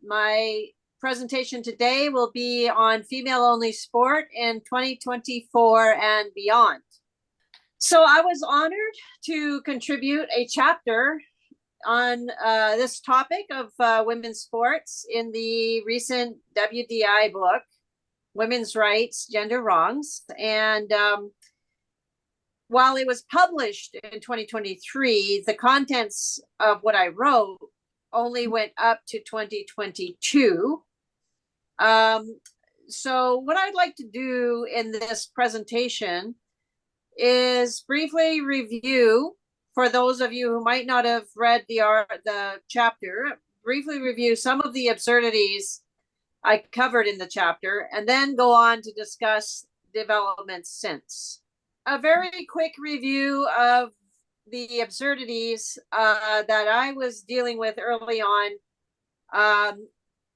My presentation today will be on female-only sport in 2024 and beyond. So I was honored to contribute a chapter on this topic of women's sports in the recent WDI book, Women's Rights, Gender Wrongs. And while it was published in 2023, the contents of what I wrote only went up to 2022. So what I'd like to do in this presentation is briefly review, for those of you who might not have read the chapter, briefly review some of the absurdities I covered in the chapter, and then go on to discuss developments since. A very quick review of the absurdities that I was dealing with early on.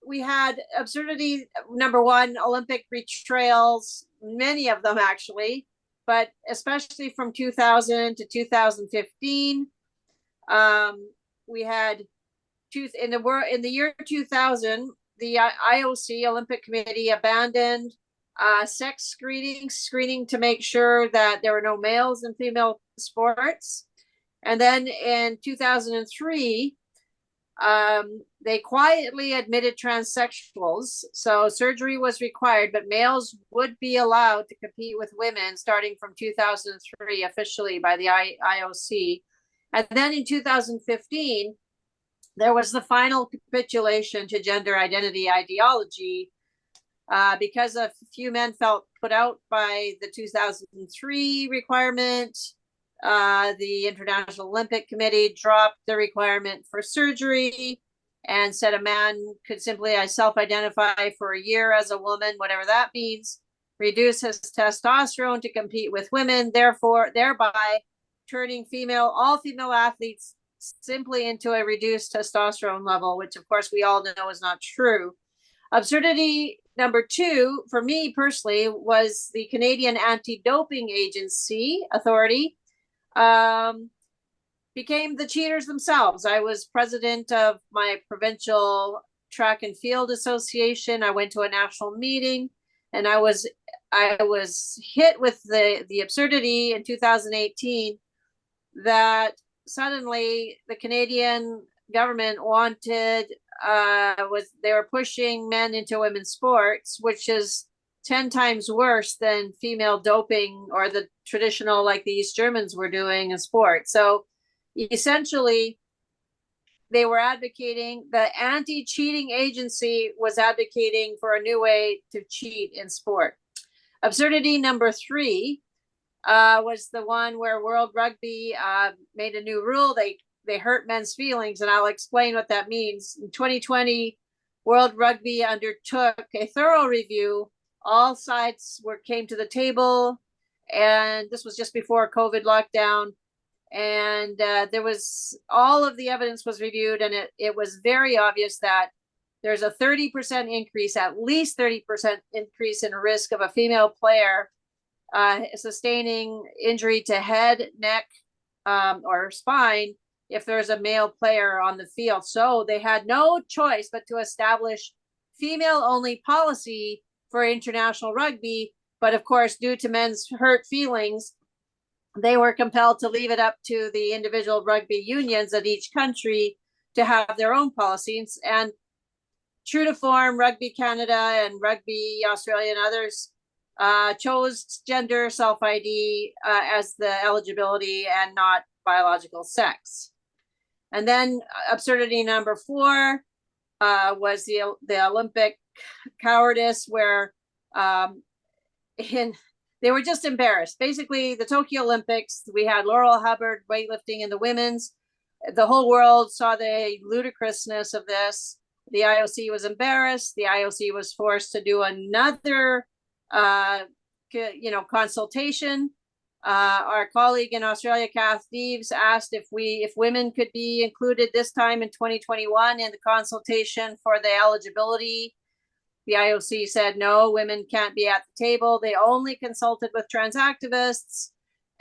We had absurdity number one, Olympic betrayals, many of them actually, but especially from 2000 to 2015. We had in the year 2000, the IOC Olympic Committee abandoned sex screening to make sure that there were no males in female sports. And then in 2003, they quietly admitted transsexuals. So surgery was required, but males would be allowed to compete with women starting from 2003 officially by the IOC. And then in 2015, there was the final capitulation to gender identity ideology because a few men felt put out by the 2003 requirement. The International Olympic Committee dropped the requirement for surgery and said a man could simply self-identify for a year as a woman, whatever that means, reduce his testosterone to compete with women, thereby turning all female athletes simply into a reduced testosterone level, which of course we all know is not true. Absurdity number two, for me personally, was the Canadian Anti-Doping Agency Authority became the cheaters themselves. I was president of my provincial track and field association. I went to a national meeting, and I was hit with the absurdity in 2018 that suddenly the Canadian government wanted they were pushing men into women's sports, which is 10 times worse than female doping or the traditional, like the East Germans were doing in sport. So essentially, they were advocating, the anti-cheating agency was advocating for a new way to cheat in sport. Absurdity number three was the one where World Rugby made a new rule. They hurt men's feelings, and I'll explain what that means. In 2020, World Rugby undertook a thorough review. All sides came to the table, and this was just before COVID lockdown. And there was all of the evidence was reviewed, and it was very obvious that there's a 30% increase, at least 30% increase in risk of a female player sustaining injury to head, neck, or spine if there's a male player on the field. So they had no choice but to establish female-only policy for international rugby. But of course, due to men's hurt feelings, they were compelled to leave it up to the individual rugby unions of each country to have their own policies. And true to form, Rugby Canada and Rugby Australia and others chose gender self-ID as the eligibility and not biological sex. And then absurdity number four was the Olympic cowardice, where they were just embarrassed. Basically, the Tokyo Olympics, we had Laurel Hubbard weightlifting in the women's. The whole world saw the ludicrousness of this. The IOC was embarrassed. The IOC was forced to do another, consultation. Our colleague in Australia, Kath Deves, asked if women could be included this time in 2021 in the consultation for the eligibility. The IOC said, no, women can't be at the table. They only consulted with trans activists.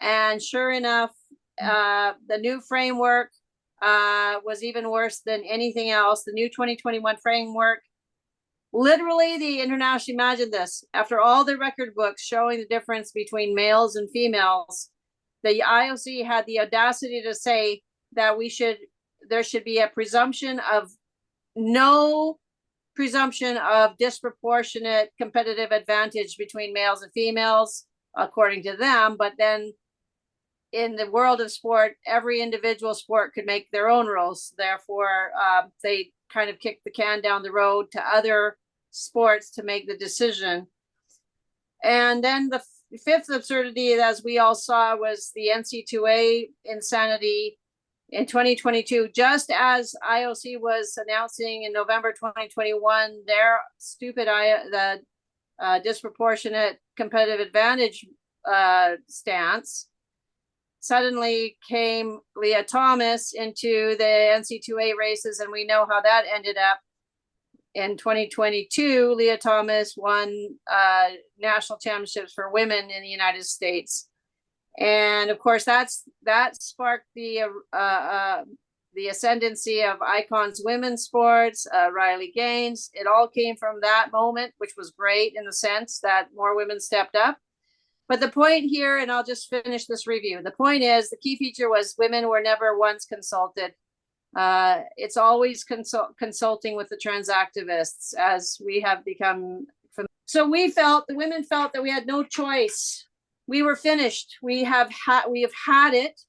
And sure enough, the new framework was even worse than anything else. The new 2021 framework, literally, the international, imagine this, after all the record books showing the difference between males and females, the IOC had the audacity to say that there should be a no presumption of disproportionate competitive advantage between males and females, according to them. But then in the world of sport, every individual sport could make their own rules. Therefore, they kind of kicked the can down the road to other sports to make the decision. And then the fifth absurdity, as we all saw, was the NC2A insanity in 2022, just as IOC was announcing in November 2021 their stupid disproportionate competitive advantage stance. Suddenly came Leah Thomas into the NC2A races, and we know how that ended up. In 2022, Leah Thomas won national championships for women in the United States. And of course, that sparked the ascendancy of icons women's sports, Riley Gaines. It all came from that moment, which was great in the sense that more women stepped up. But the point here, and I'll just finish this review, the point is the key feature was women were never once consulted. It's always consulting with the trans activists, as we have become familiar. So the women felt that we had no choice. We were finished. We have had it.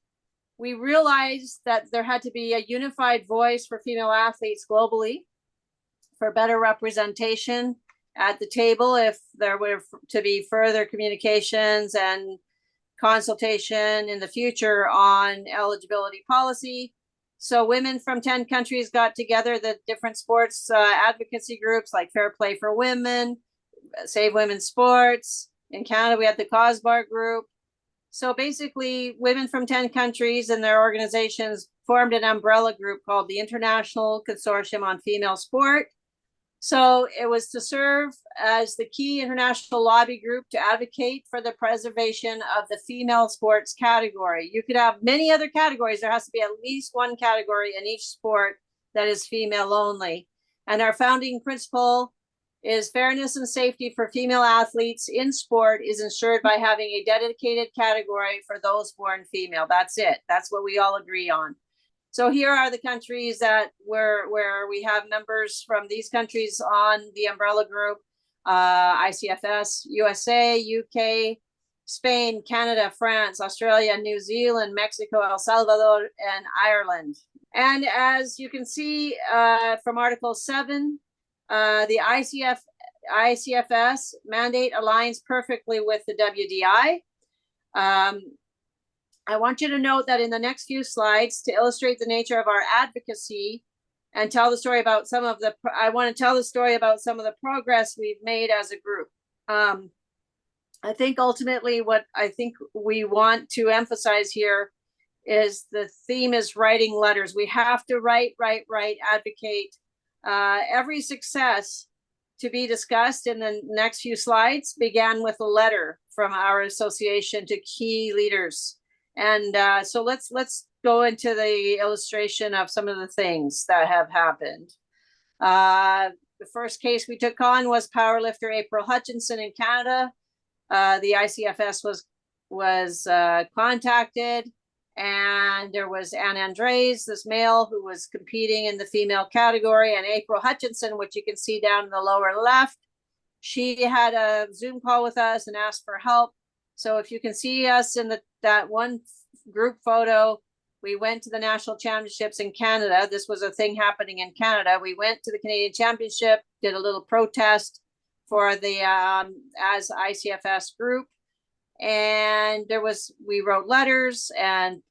We realized that there had to be a unified voice for female athletes globally, for better representation at the table, if there were to be further communications and consultation in the future on eligibility policy. So women from 10 countries got together, the different sports advocacy groups like Fair Play for Women, Save Women's Sports. In Canada, we had the COSBAR group. So basically, women from 10 countries and their organizations formed an umbrella group called the International Consortium on Female Sport. So it was to serve as the key international lobby group to advocate for the preservation of the female sports category. You could have many other categories. There has to be at least one category in each sport that is female only. And our founding principle is fairness and safety for female athletes in sport is ensured by having a dedicated category for those born female. That's it. That's what we all agree on. So here are the countries that where we have members from these countries on the umbrella group: ICFS, USA, UK, Spain, Canada, France, Australia, New Zealand, Mexico, El Salvador, and Ireland. And as you can see from Article 7, the ICFS mandate aligns perfectly with the WDI. I want you to note that in the next few slides, to illustrate the nature of our advocacy and tell the story about I want to tell the story about some of the progress we've made as a group. I think ultimately what I think we want to emphasize here is the theme is writing letters. We have to write, advocate. Every success to be discussed in the next few slides began with a letter from our association to key leaders. And so let's go into the illustration of some of the things that have happened. The first case we took on was powerlifter April Hutchinson in Canada. The ICFS was contacted, and there was Anne Andres, this male who was competing in the female category, and April Hutchinson, which you can see down in the lower left. She had a Zoom call with us and asked for help. So if you can see us in that one group photo, we went to the national championships in Canada. This was a thing happening in Canada. We went to the Canadian Championship, did a little protest for the as ICFS group, and we wrote letters, and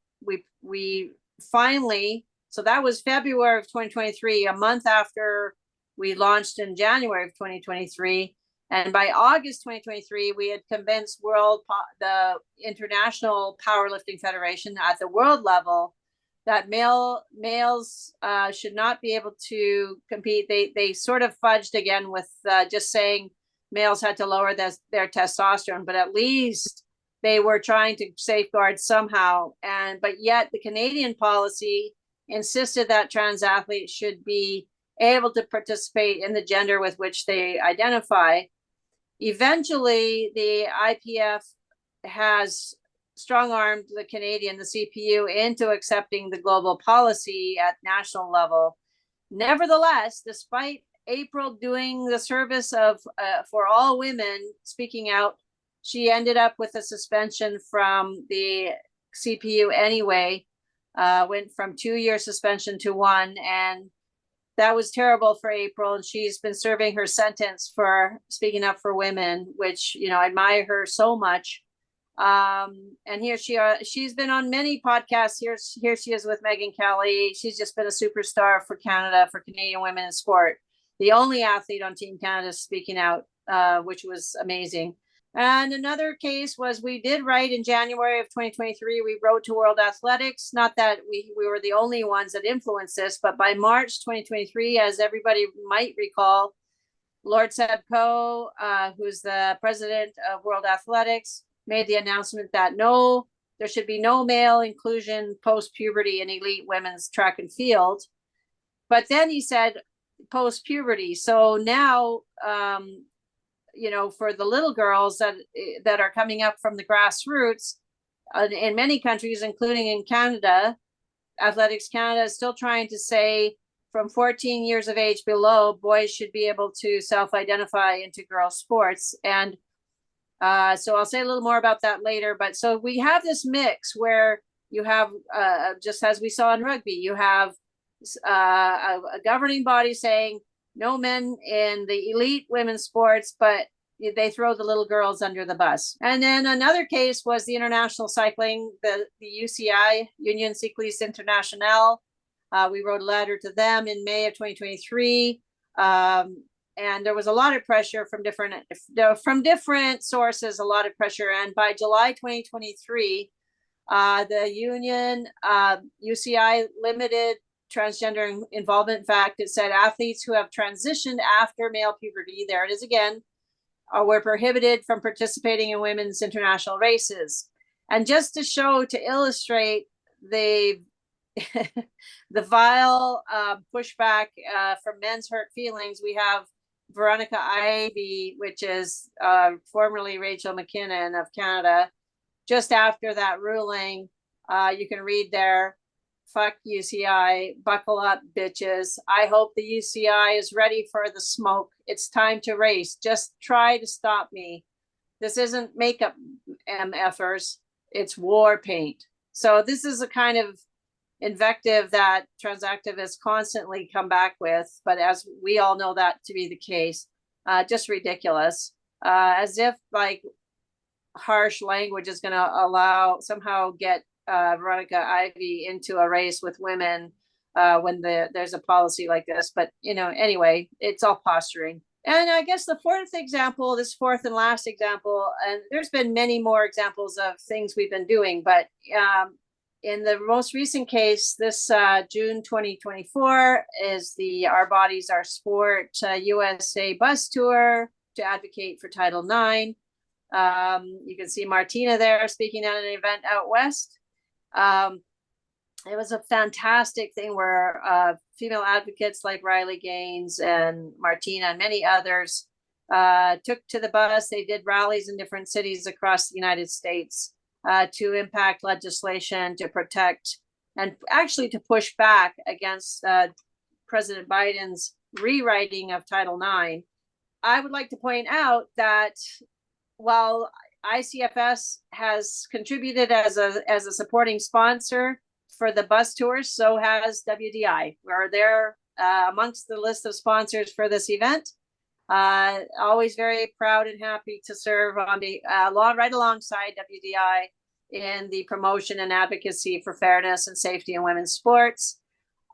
we finally, so that was February of 2023, a month after we launched in January of 2023. And by August 2023, we had convinced the International Powerlifting Federation at the world level that males should not be able to compete. They sort of fudged again with just saying males had to lower their testosterone, but at least they were trying to safeguard somehow. But yet the Canadian policy insisted that trans athletes should be able to participate in the gender with which they identify. Eventually, the IPF has strong-armed the Canadian, the CPU, into accepting the global policy at national level. Nevertheless, despite April doing the service of for all women, speaking out, she ended up with a suspension from the CPU anyway. Went from 2-year suspension to 1, and that was terrible for April. And she's been serving her sentence for speaking up for women, which, you know, I admire her so much. And here she's been on many podcasts. Here she is with Megan Kelly. She's just been a superstar for Canada, for Canadian women in sport. The only athlete on Team Canada speaking out, which was amazing. And another case was, we did write in January of 2023, we wrote to World Athletics, not that we were the only ones that influenced this, but by March 2023, as everybody might recall, Lord Seb Coe, who's the president of World Athletics, made the announcement that there should be no male inclusion post-puberty in elite women's track and field. But then he said post-puberty. So now, you know, for the little girls that are coming up from the grassroots, in many countries, including in Canada, Athletics Canada is still trying to say from 14 years of age below, boys should be able to self-identify into girls' sports. And so I'll say a little more about that later. But so we have this mix where you have, just as we saw in rugby, you have a governing body saying no men in the elite women's sports, but they throw the little girls under the bus. And then another case was the international cycling, the UCI, Union Cycliste Internationale. We wrote a letter to them in May of 2023. And there was a lot of pressure from different sources, a lot of pressure. And by July 2023, the union, UCI, limited transgender involvement. In fact, it said athletes who have transitioned after male puberty, there it is again, were prohibited from participating in women's international races. And just to illustrate the the vile pushback from men's hurt feelings, we have Veronica Ivy, which is formerly Rachel McKinnon of Canada. Just after that ruling, you can read there, fuck UCI, buckle up, bitches. I hope the UCI is ready for the smoke. It's time to race. Just try to stop me. This isn't makeup, MFers. It's war paint. So this is a kind of invective that trans activists constantly come back with, but as we all know that to be the case, just ridiculous. As if like harsh language is going to somehow get Veronica Ivy into a race with women when there's a policy like this. But, you know, anyway, it's all posturing. And I guess the fourth and last example, and there's been many more examples of things we've been doing, but in the most recent case, this June 2024 is the Our Bodies, Our Sport USA bus tour to advocate for Title IX. You can see Martina there speaking at an event out west. It was a fantastic thing where female advocates like Riley Gaines and Martina and many others took to the bus. They did rallies in different cities across the United States to impact legislation to protect and actually to push back against President Biden's rewriting of Title IX. I would like to point out that while ICFS has contributed as a supporting sponsor for the bus tours, so has WDI. We're there amongst the list of sponsors for this event. Always very proud and happy to serve on the right alongside WDI in the promotion and advocacy for fairness and safety in women's sports.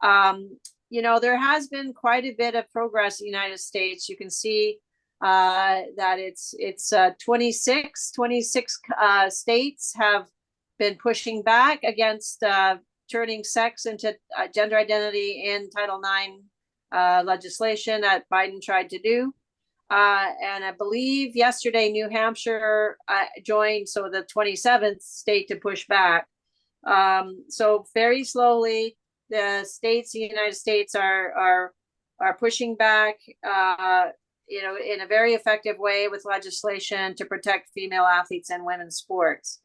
You know, there has been quite a bit of progress in the United States. You can see that it's 26 states have been pushing back against turning sex into gender identity in Title IX legislation that Biden tried to do. And I believe yesterday New Hampshire joined, so the 27th state to push back. So very slowly, the states, the United States are pushing back, in a very effective way with legislation to protect female athletes and women's sports.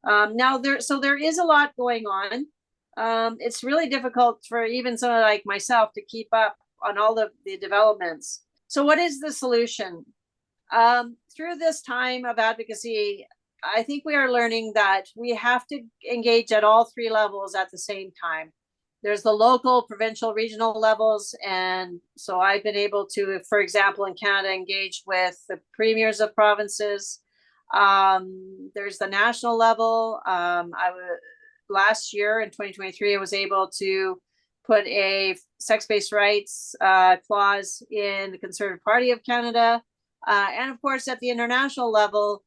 Now there is a lot going on. It's really difficult for even someone like myself to keep up on all of the developments. So what is the solution? Through this time of advocacy, I think we are learning that we have to engage at all three levels at the same time. There's the local, provincial, regional levels. And so I've been able to, for example, in Canada, engage with the premiers of provinces. There's the national level. Last year in 2023, I was able to put a sex-based rights clause in the Conservative Party of Canada. And of course, at the international level,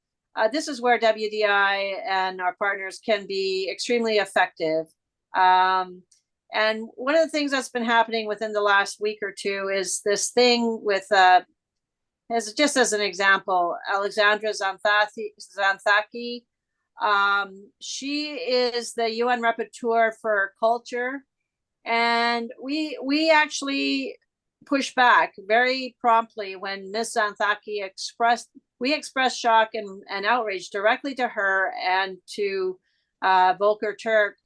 this is where WDI and our partners can be extremely effective. And one of the things that's been happening within the last week or two is this thing with, just as an example, Alexandra Zanthaki. She is the UN Rapporteur for Culture. And we actually pushed back very promptly when Ms. Zanthaki expressed shock and outrage directly to her and to Volker Turk,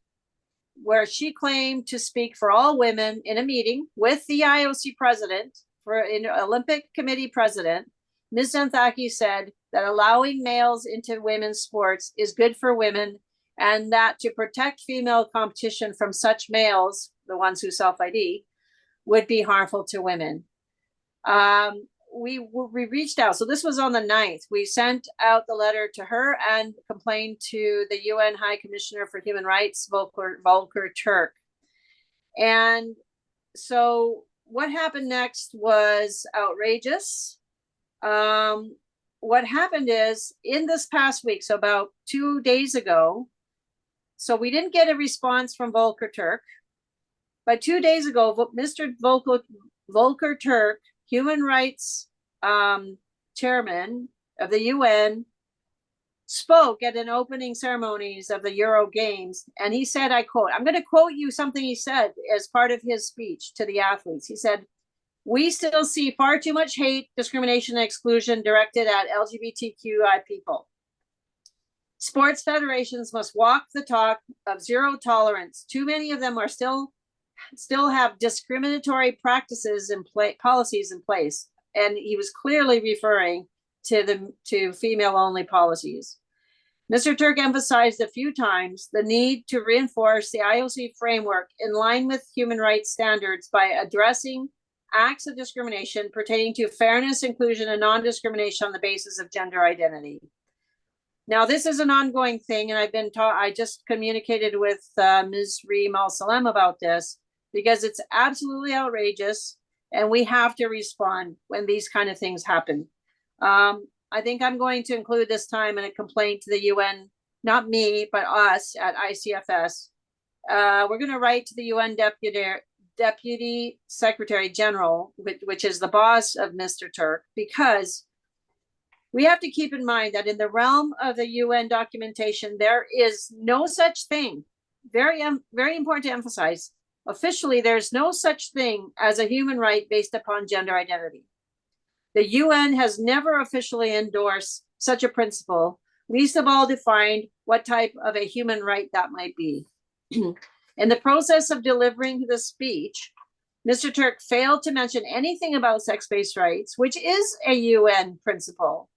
where she claimed to speak for all women in a meeting with the IOC president, Olympic Committee president. Ms. Zanthaki said that allowing males into women's sports is good for women, and that to protect female competition from such males, the ones who self-ID, would be harmful to women. We reached out. So this was on the 9th. We sent out the letter to her and complained to the UN High Commissioner for Human Rights, Volker Turk. And so what happened next was outrageous. What happened is in this past week, so about 2 days ago, so we didn't get a response from Volker Turk, but 2 days ago, Mr. Volker Turk, Human Rights Chairman of the UN, spoke at an opening ceremonies of the Euro Games, and he said, I quote, I'm going to quote you something he said as part of his speech to the athletes. He said, "We still see far too much hate, discrimination, and exclusion directed at LGBTQI people. Sports federations must walk the talk of zero tolerance. Too many of them are still have discriminatory practices policies in place." And he was clearly referring to female-only policies. Mr. Turk emphasized a few times the need to reinforce the IOC framework in line with human rights standards by addressing acts of discrimination pertaining to fairness, inclusion, and non-discrimination on the basis of gender identity. Now, this is an ongoing thing, and I just communicated with Ms. Reem Al-Salem about this, because it's absolutely outrageous, and we have to respond when these kind of things happen. I think I'm going to include this time in a complaint to the UN, not me, but us at ICFS. We're going to write to the UN Deputy Secretary General, which is the boss of Mr. Turk, because we have to keep in mind that in the realm of the UN documentation, there is no such thing. Very, very important to emphasize. Officially, there's no such thing as a human right based upon gender identity. The UN has never officially endorsed such a principle, least of all defined what type of a human right that might be. In the process of delivering the speech, Mr. Turk failed to mention anything about sex-based rights, which is a UN principle.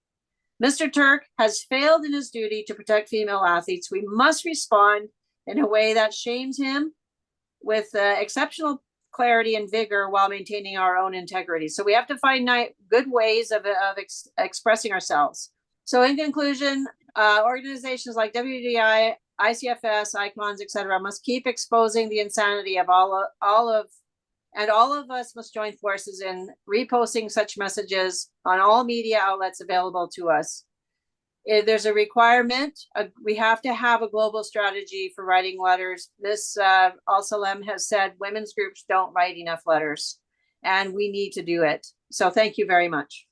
Mr. Turk has failed in his duty to protect female athletes. We must respond in a way that shames him with exceptional clarity and vigor while maintaining our own integrity. So we have to find good ways of expressing ourselves. So in conclusion, organizations like WDI, ICFS, ICONS, etc., must keep exposing the insanity of all of us must join forces in reposting such messages on all media outlets available to us. If there's a requirement, we have to have a global strategy for writing letters. This Al-Salem has said women's groups don't write enough letters, and we need to do it. So thank you very much.